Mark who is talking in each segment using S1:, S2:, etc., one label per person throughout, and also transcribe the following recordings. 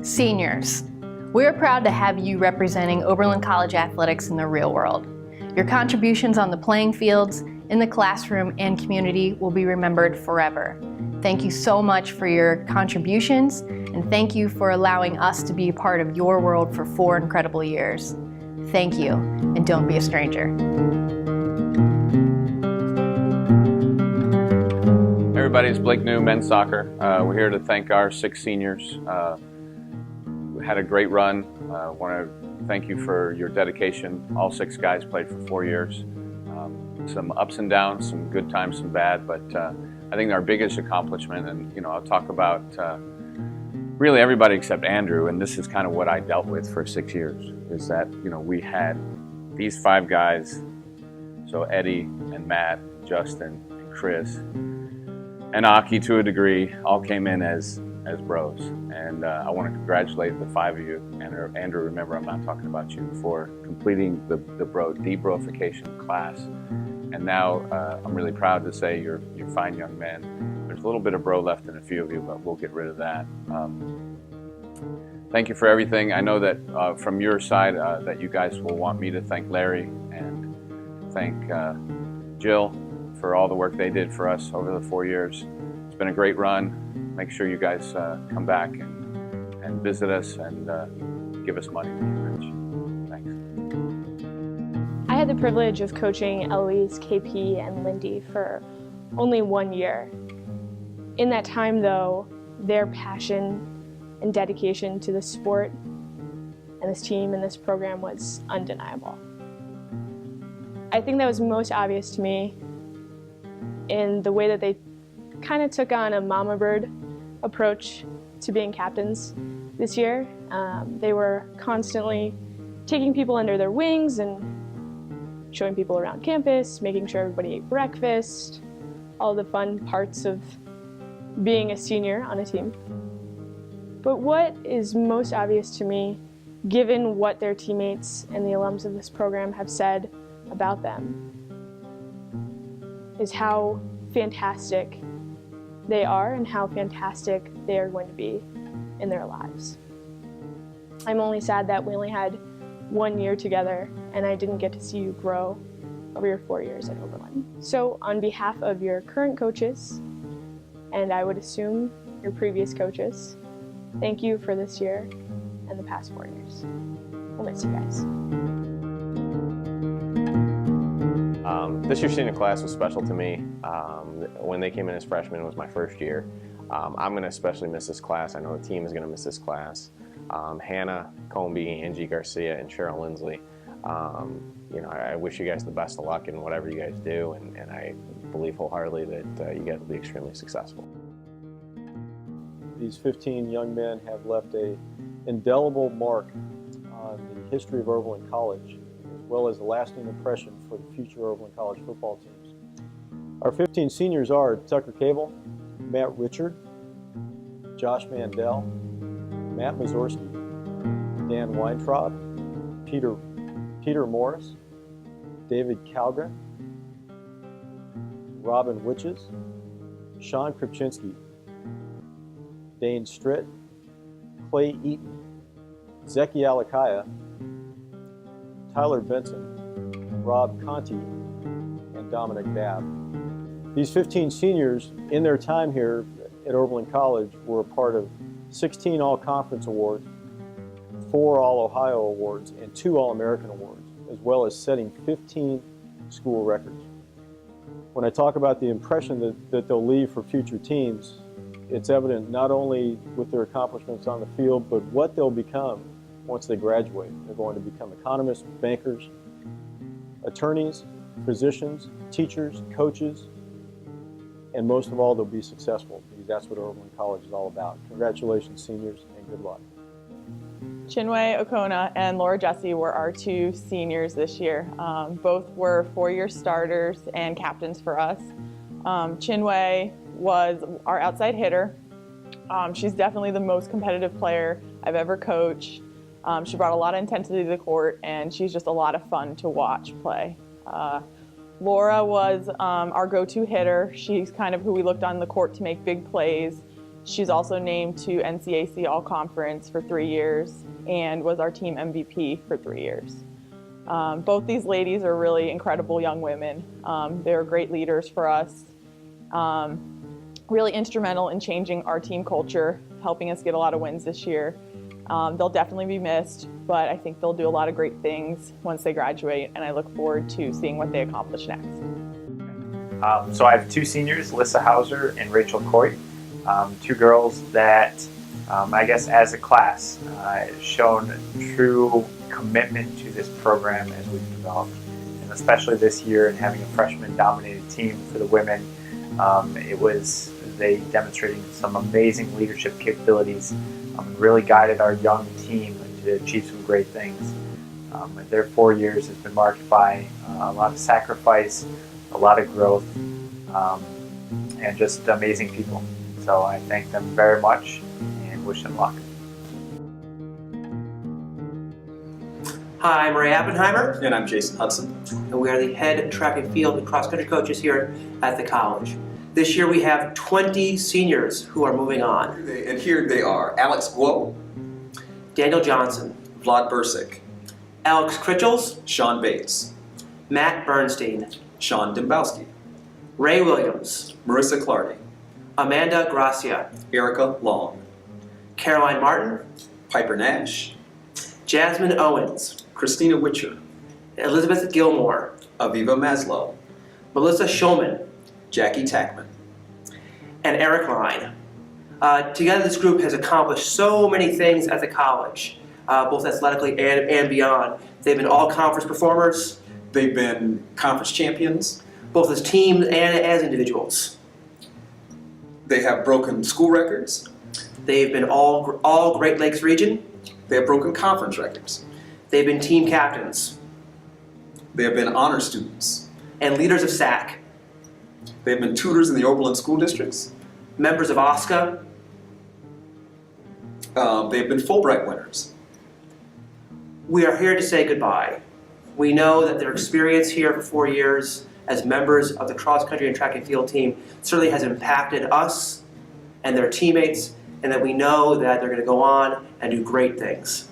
S1: Seniors, we are proud to have you representing Oberlin College athletics in the real world. Your contributions on the playing fields, in the classroom, and community will be remembered forever. Thank you so much for your contributions, and thank you for allowing us to be a part of your world for 4 incredible years. Thank you, and don't be a stranger.
S2: Hey everybody, it's Blake New, men's soccer. We're here to thank our 6 seniors. We had a great run. I want to thank you for your dedication. All 6 guys played for 4 years. Some ups and downs, some good times, some bad, but I think our biggest accomplishment, and I'll talk about really everybody except Andrew, and this is kind of what I dealt with for 6 years, is that we had these 5 guys, so Eddie and Matt, Justin, and Chris, and Aki to a degree, all came in as bros. And I want to congratulate the 5 of you. And Andrew, remember, I'm not talking about you, for completing the debroification class. And now I'm really proud to say you're fine young men. There's a little bit of bro left in a few of you, but we'll get rid of that. Thank you for everything. I know that from your side that you guys will want me to thank Larry and thank Jill for all the work they did for us over the 4 years. It's been a great run. Make sure you guys come back and visit us and give us money when you're rich. Thanks.
S3: I had the privilege of coaching Eloise, KP, and Lindy for only 1 year. In that time, though, their passion and dedication to the sport and this team and this program was undeniable. I think that was most obvious to me in the way that they kind of took on a mama bird approach to being captains this year. They were constantly taking people under their wings and showing people around campus, making sure everybody ate breakfast, all the fun parts of being a senior on a team. But what is most obvious to me, given what their teammates and the alums of this program have said about them, is how fantastic they are and how fantastic they are going to be in their lives. I'm only sad that we only had 1 year together and I didn't get to see you grow over your 4 years at Oberlin. So on behalf of your current coaches, and I would assume your previous coaches, thank you for this year and the past 4 years. We'll miss you guys.
S4: This year's senior class was special to me. When they came in as freshmen, it was my first year. I'm going to especially miss this class. I know the team is going to miss this class. Hannah Comby, Angie Garcia, and Cheryl Lindsley. I wish you guys the best of luck in whatever you guys do, and I believe wholeheartedly that you guys will be extremely successful.
S5: These 15 young men have left an indelible mark on the history of Oberlin College, as well as a lasting impression for the future Oberlin College football teams. Our 15 seniors are Tucker Cable, Matt Richard, Josh Mandel, Matt Mazorski, Dan Weintraub, Peter Morris, David Calgren, Robin Witches, Sean Kripczynski, Dane Stritt, Clay Eaton, Zeki Alakaya, Tyler Benson, Rob Conti, and Dominic Babb. These 15 seniors, in their time here at Oberlin College, were a part of 16 All-Conference awards, 4 All-Ohio awards, and 2 All-American awards, as well as setting 15 school records. When I talk about the impression that they'll leave for future teams, it's evident not only with their accomplishments on the field, but what they'll become once they graduate. They're going to become economists, bankers, attorneys, physicians, teachers, coaches, and most of all, they'll be successful, because that's what Oberlin College is all about. Congratulations, seniors, and good luck.
S6: Chinwe Okona and Laura Jesse were our 2 seniors this year. Both were 4-year starters and captains for us. Chinwe was our outside hitter. She's definitely the most competitive player I've ever coached. She brought a lot of intensity to the court, and she's just a lot of fun to watch play. Laura was our go-to hitter. She's kind of who we looked on the court to make big plays. She's also named to NCAC All-Conference for 3 years and was our team MVP for 3 years. Both these ladies are really incredible young women. They're great leaders for us, really instrumental in changing our team culture, helping us get a lot of wins this year. They'll definitely be missed, but I think they'll do a lot of great things once they graduate, and I look forward to seeing what they accomplish next.
S7: So I have 2 seniors, Lissa Hauser and Rachel Coit, 2 girls that I guess as a class shown true commitment to this program as we've developed, and especially this year and having a freshman-dominated team for the women, they demonstrated some amazing leadership capabilities, really guided our young team to achieve some great things. Their 4 years has been marked by a lot of sacrifice, a lot of growth, and just amazing people. So I thank them very much and wish them luck.
S8: Hi, I'm Ray Appenheimer.
S9: And I'm Jason Hudson.
S8: And we are the head track and field and cross country coaches here at the college. This year we have 20 seniors who are moving on.
S9: And here they are: Alex Guo,
S8: Daniel Johnson,
S9: Vlad Bursic,
S8: Alex Critchels,
S9: Sean Bates,
S8: Matt Bernstein,
S9: Sean Dembowski,
S8: Ray Williams,
S9: Marissa Clardy,
S8: Amanda Gracia,
S9: Erica Long,
S8: Caroline Martin,
S9: Piper Nash,
S8: Jasmine Owens,
S9: Christina Witcher,
S8: Elizabeth Gilmore,
S9: Aviva Maslow,
S8: Melissa Schulman,
S9: Jackie Tackman,
S8: and Eric Line. Together this group has accomplished so many things at the college, both athletically and beyond. They've been all-conference performers.
S9: They've been conference champions.
S8: Both as teams and as individuals.
S9: They have broken school records.
S8: They've been all Great Lakes region.
S9: They have broken conference records.
S8: They've been team captains.
S9: They have been honor students.
S8: And leaders of SAC.
S9: They have been tutors in the Oberlin school districts.
S8: Members of OSCA.
S9: They have been Fulbright winners.
S8: We are here to say goodbye. We know that their experience here for 4 years as members of the cross country and track and field team certainly has impacted us and their teammates, and that we know that they're going to go on and do great things.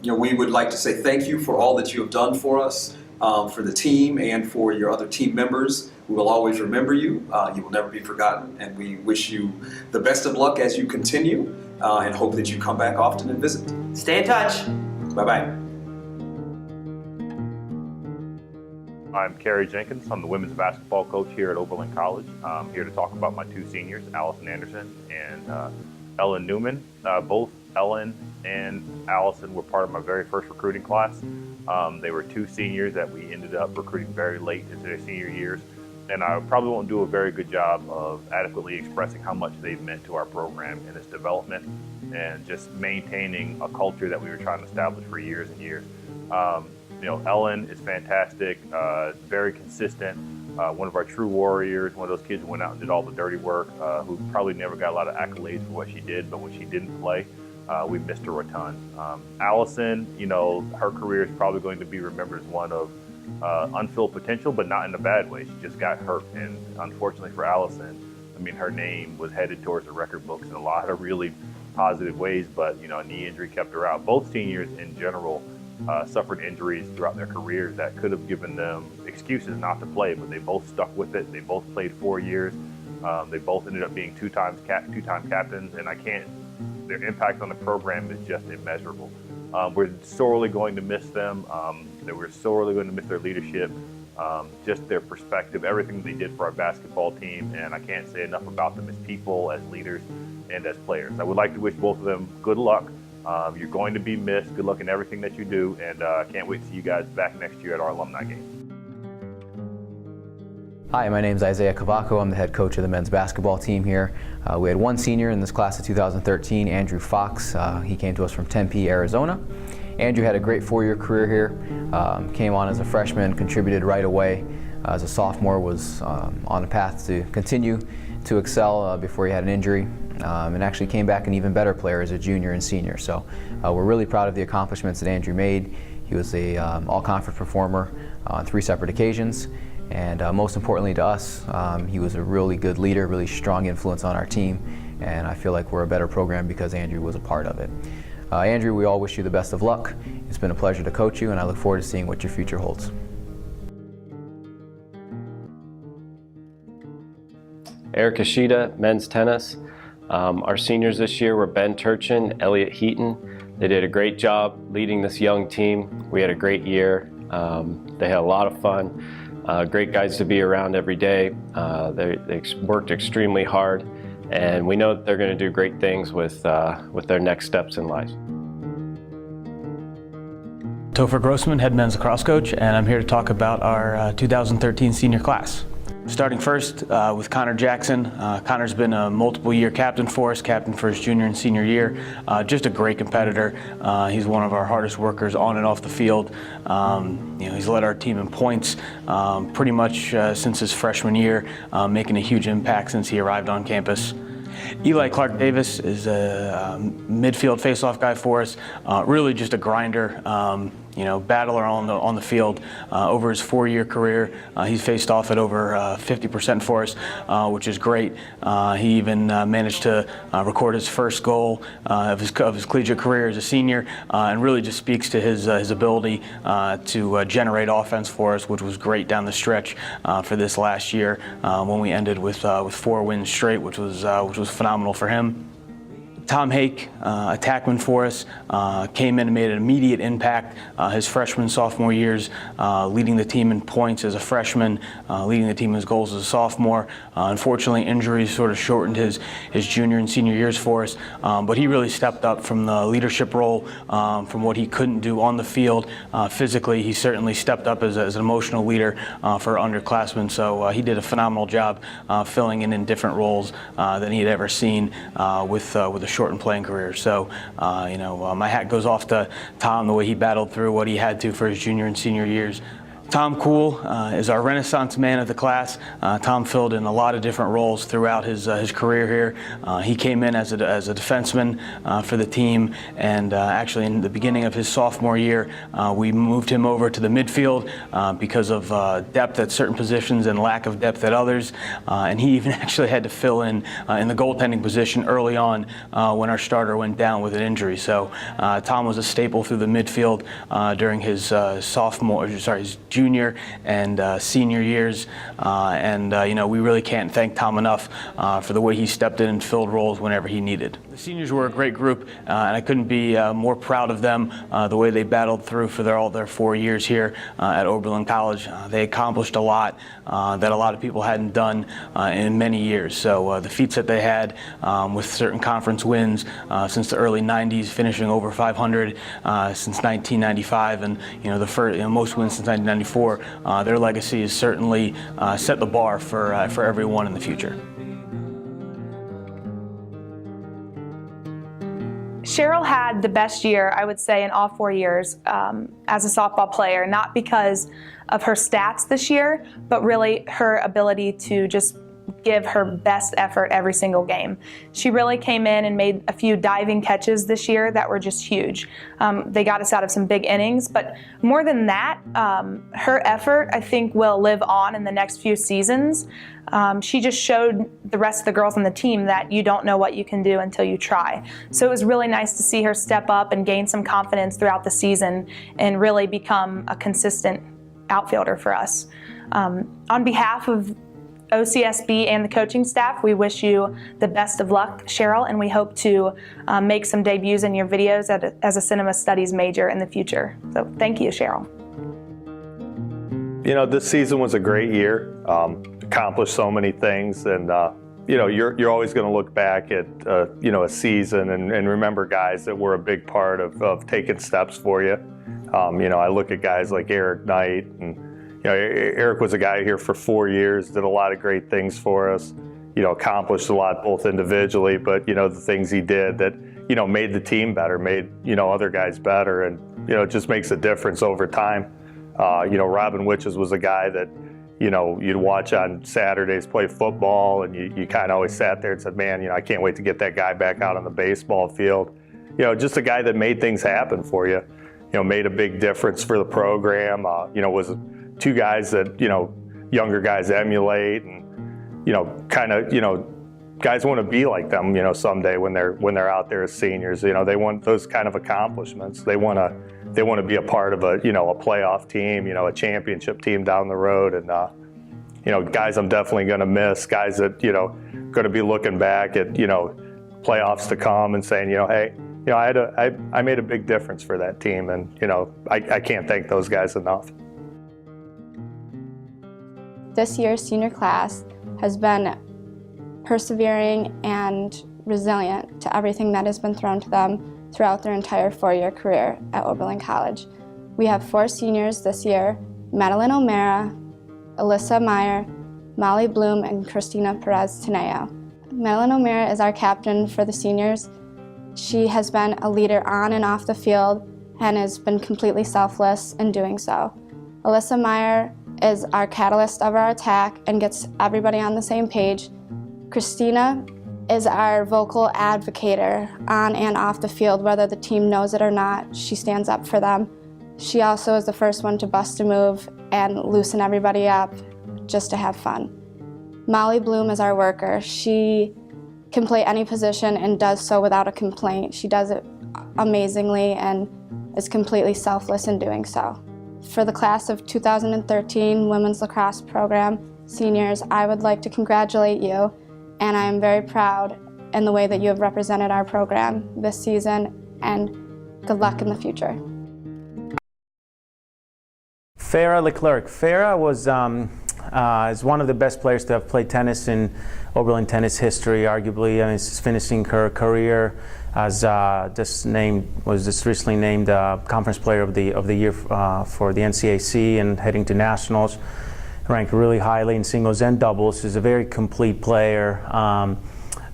S9: You know, we would like to say thank you for all that you have done for us, for the team and for your other team members. We will always remember you. You will never be forgotten, and we wish you the best of luck as you continue, and hope that you come back often and visit.
S8: Stay in touch.
S9: Bye-bye.
S10: I'm Kerry Jenkins. I'm the women's basketball coach here at Oberlin College. I'm here to talk about my 2 seniors, Allison Anderson and Ellen Newman. Both Ellen and Allison were part of my very first recruiting class. They were 2 seniors that we ended up recruiting very late into their senior years. And I probably won't do a very good job of adequately expressing how much they've meant to our program and its development and just maintaining a culture that we were trying to establish for years and years. You know, Ellen is fantastic, very consistent, one of our true warriors, one of those kids who went out and did all the dirty work, who probably never got a lot of accolades for what she did, but when she didn't play, we missed her a ton. Allison, you know, her career is probably going to be remembered as one of unfilled potential, but not in a bad way. She just got hurt, and unfortunately for Allison, I mean, her name was headed towards the record books in a lot of really positive ways, but, you know, a knee injury kept her out. Both seniors in general suffered injuries throughout their careers that could have given them excuses not to play, but they both stuck with it. They both played 4 years. They both ended up being two-time captains, and their impact on the program is just immeasurable. We're sorely going to miss them. We're sorely going to miss their leadership, just their perspective, everything they did for our basketball team, and I can't say enough about them as people, as leaders, and as players. I would like to wish both of them good luck. You're going to be missed. Good luck in everything that you do, and I can't wait to see you guys back next year at our alumni game.
S11: Hi, my name is Isaiah Cavaco. I'm the head coach of the men's basketball team here. We had 1 senior in this class of 2013, Andrew Fox. He came to us from Tempe, Arizona. Andrew had a great 4-year career here. Came on as a freshman, contributed right away. As a sophomore, was on a path to continue to excel before he had an injury, and actually came back an even better player as a junior and senior. So we're really proud of the accomplishments that Andrew made. He was a all-conference performer on 3 separate occasions. And most importantly to us, he was a really good leader, really strong influence on our team, and I feel like we're a better program because Andrew was a part of it. Andrew, we all wish you the best of luck. It's been a pleasure to coach you, and I look forward to seeing what your future holds.
S12: Eric Ishida, men's tennis. Our seniors this year were Ben Turchin, Elliot Heaton. They did a great job leading this young team. We had a great year. They had a lot of fun. Great guys to be around every day. They worked extremely hard, and we know that they're going to do great things with their next steps in life.
S13: Topher Grossman, head men's lacrosse coach, and I'm here to talk about our 2013 senior class. Starting first with Connor Jackson. Connor's been a multiple-year captain for us, captain for his junior and senior year. Just a great competitor. He's one of our hardest workers on and off the field. He's led our team in points pretty much since his freshman year, making a huge impact since he arrived on campus. Eli Clark Davis is a midfield face-off guy for us. Really just a grinder. Battler on the field. Over his 4-year career, he's faced off at over 50% for us, which is great. He even managed to record his first goal of his collegiate career as a senior, and really just speaks to his ability to generate offense for us, which was great down the stretch for this last year when we ended with 4 wins straight, which was phenomenal for him. Tom Hake, attackman for us, came in and made an immediate impact his freshman, sophomore years, leading the team in points as a freshman, leading the team in his goals as a sophomore. Unfortunately, injuries sort of shortened his junior and senior years for us, but he really stepped up from the leadership role, from what he couldn't do on the field. Physically, he certainly stepped up as an emotional leader for underclassmen, so he did a phenomenal job filling in different roles than he had ever seen with a shortened playing career. So, my hat goes off to Tom, the way he battled through what he had to for his junior and senior years. Tom Kuhl is our Renaissance man of the class. Tom filled in a lot of different roles throughout his career here. He came in as a defenseman for the team, and actually in the beginning of his sophomore year, we moved him over to the midfield because of depth at certain positions and lack of depth at others. And he even actually had to fill in the goaltending position early on when our starter went down with an injury. So Tom was a staple through the midfield during his his junior and senior years, and we really can't thank Tom enough for the way he stepped in and filled roles whenever he needed. The seniors were a great group, and I couldn't be more proud of them, the way they battled through for all their 4 years here at Oberlin College. They accomplished a lot that a lot of people hadn't done in many years. So the feats that they had with certain conference wins since the early 90s, finishing over 500 since 1995, and the first, most wins since 1994. Their legacy has certainly set the bar for everyone in the future.
S14: Cheryl had the best year, I would say, in all 4 years as a softball player, not because of her stats this year, but really her ability to just give her best effort every single game. She really came in and made a few diving catches this year that were just huge. They got us out of some big innings, but more than that, her effort, I think, will live on in the next few seasons. She just showed the rest of the girls on the team that you don't know what you can do until you try. So it was really nice to see her step up and gain some confidence throughout the season and really become a consistent outfielder for us. On behalf of OCSB and the coaching staff, we wish you the best of luck, Cheryl, and we hope to make some debuts in your videos as a cinema studies major in the future. So thank you, Cheryl.
S15: This season was a great year. Accomplished so many things, and you're always going to look back at a season and remember guys that were a big part of taking steps for you. I look at guys like Eric Knight, and Eric was a guy here for 4 years, did a lot of great things for us, accomplished a lot both individually, but the things he did that made the team better, made other guys better, and it just makes a difference over time. Robin Witches was a guy that you'd watch on Saturdays play football, and you kind of always sat there and said, man, I can't wait to get that guy back out on the baseball field. Just a guy that made things happen for you, made a big difference for the program, was 2 guys that, younger guys emulate, and, kind of, guys want to be like them, someday when they're out there as seniors. They want those kind of accomplishments. They want to be a part of a playoff team, a championship team down the road. And guys I'm definitely going to miss, guys that going to be looking back at playoffs to come and saying, hey, I made a big difference for that team, and I can't thank those guys enough.
S16: This year's senior class has been persevering and resilient to everything that has been thrown to them throughout their entire four-year career at Oberlin College. We have 4 seniors this year: Madeline O'Mara, Alyssa Meyer, Molly Bloom, and Christina Perez-Teneo. Madeline O'Mara is our captain for the seniors. She has been a leader on and off the field and has been completely selfless in doing so. Alyssa Meyer is our catalyst of our attack and gets everybody on the same page. Christina is our vocal advocator on and off the field, whether the team knows it or not. She stands up for them. She also is the first one to bust a move and loosen everybody up just to have fun. Molly Bloom is our worker. She can play any position and does so without a complaint. She does it amazingly and is completely selfless in doing so. For the class of 2013 Women's Lacrosse Program seniors, I would like to congratulate you, and I am very proud in the way that you have represented our program this season, and good luck in the future.
S13: Farah Leclerc. Farah was is one of the best players to have played tennis in Oberlin tennis history, arguably. I mean, she's finishing her career as was just recently named Conference Player of the Year for the NCAC and heading to nationals. Ranked really highly in singles and doubles. She's a very complete player.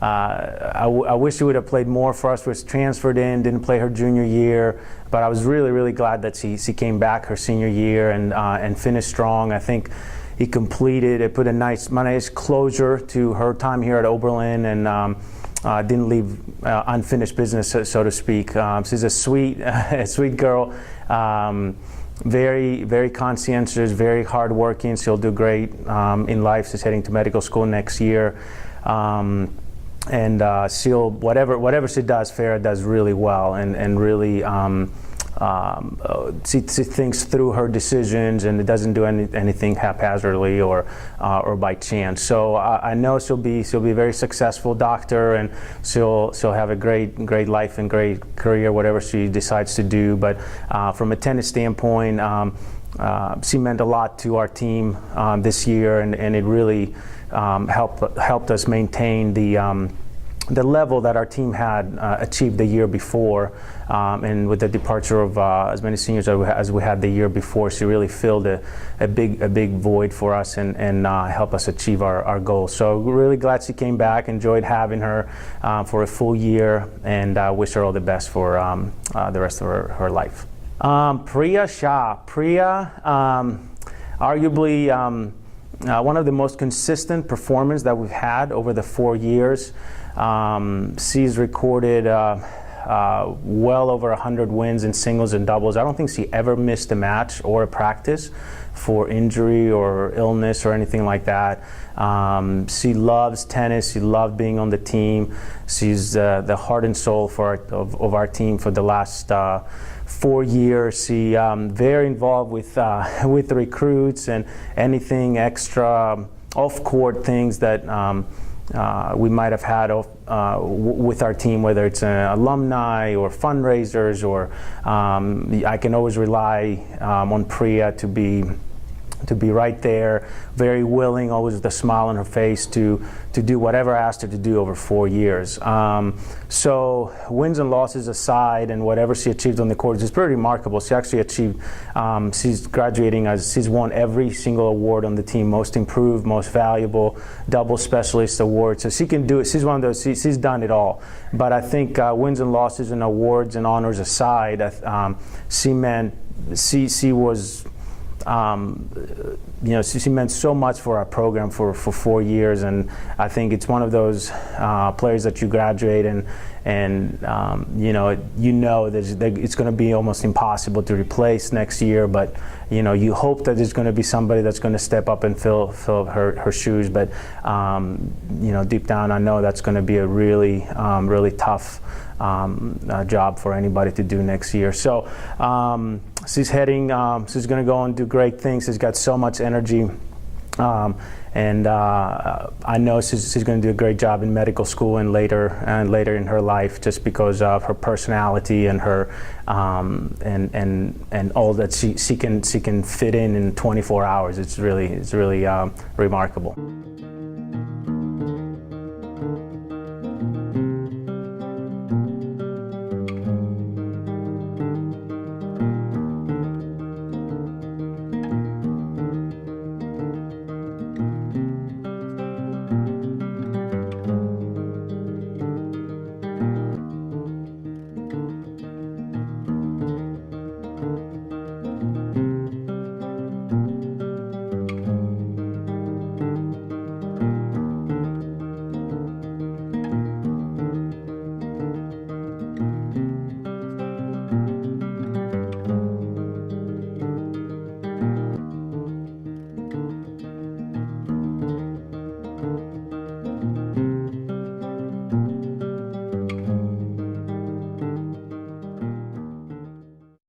S13: I wish she would have played more for us. Was transferred in, didn't play her junior year, but I was really glad that she came back her senior year and finished strong. I think it put a nice closure to her time here at Oberlin, and didn't leave unfinished business, so to speak. She's a sweet girl. Very conscientious, very hardworking. She'll do great in life. She's heading to medical school next year. And she'll, whatever she does, Farah does really well, and really she thinks through her decisions, and it doesn't do anything haphazardly or by chance. So I know she'll be a very successful doctor, and she'll have a great life and great career, whatever she decides to do. But from a tennis standpoint, she meant a lot to our team this year, and it really helped us maintain the level that our team had achieved the year before, and with the departure of as many seniors as we had the year before, she really filled a big void for us and helped us achieve our goals. So really glad she came back. Enjoyed having her for a full year, and wish her all the best for the rest of her life. Priya Shah. Priya, arguably one of the most consistent performers that we've had over the 4 years. She's recorded well over 100 wins in singles and doubles. I don't think she ever missed a match or a practice for injury or illness or anything like that. She loves tennis. She loved being on the team. She's the heart and soul of our team for the last 4 years. She very involved with the recruits and anything extra off-court things that we might have had with our team, whether it's alumni or fundraisers, or I can always rely on Priya to be right there, very willing, always with a smile on her face to do whatever I asked her to do over 4 years. So wins and losses aside, and whatever she achieved on the court is pretty remarkable. She actually achieved, she's graduating she's won every single award on the team: most improved, most valuable, double specialist award. So she can do it. She's one of those, she's done it all. But I think wins and losses and awards and honors aside, she was, she meant so much for our program for 4 years, and I think it's one of those players that you graduate
S17: and that it's going to be almost impossible to replace next year. But you hope that there's going to be somebody that's going to step up and fill her shoes. But deep down, I know that's going to be a really tough job for anybody to do next year. So she's going to go and do great things. She's got so much energy. And I know she's going to do a great job in medical school and later in her life, just because of her personality and her and all that she can fit in 24 hours. It's really remarkable.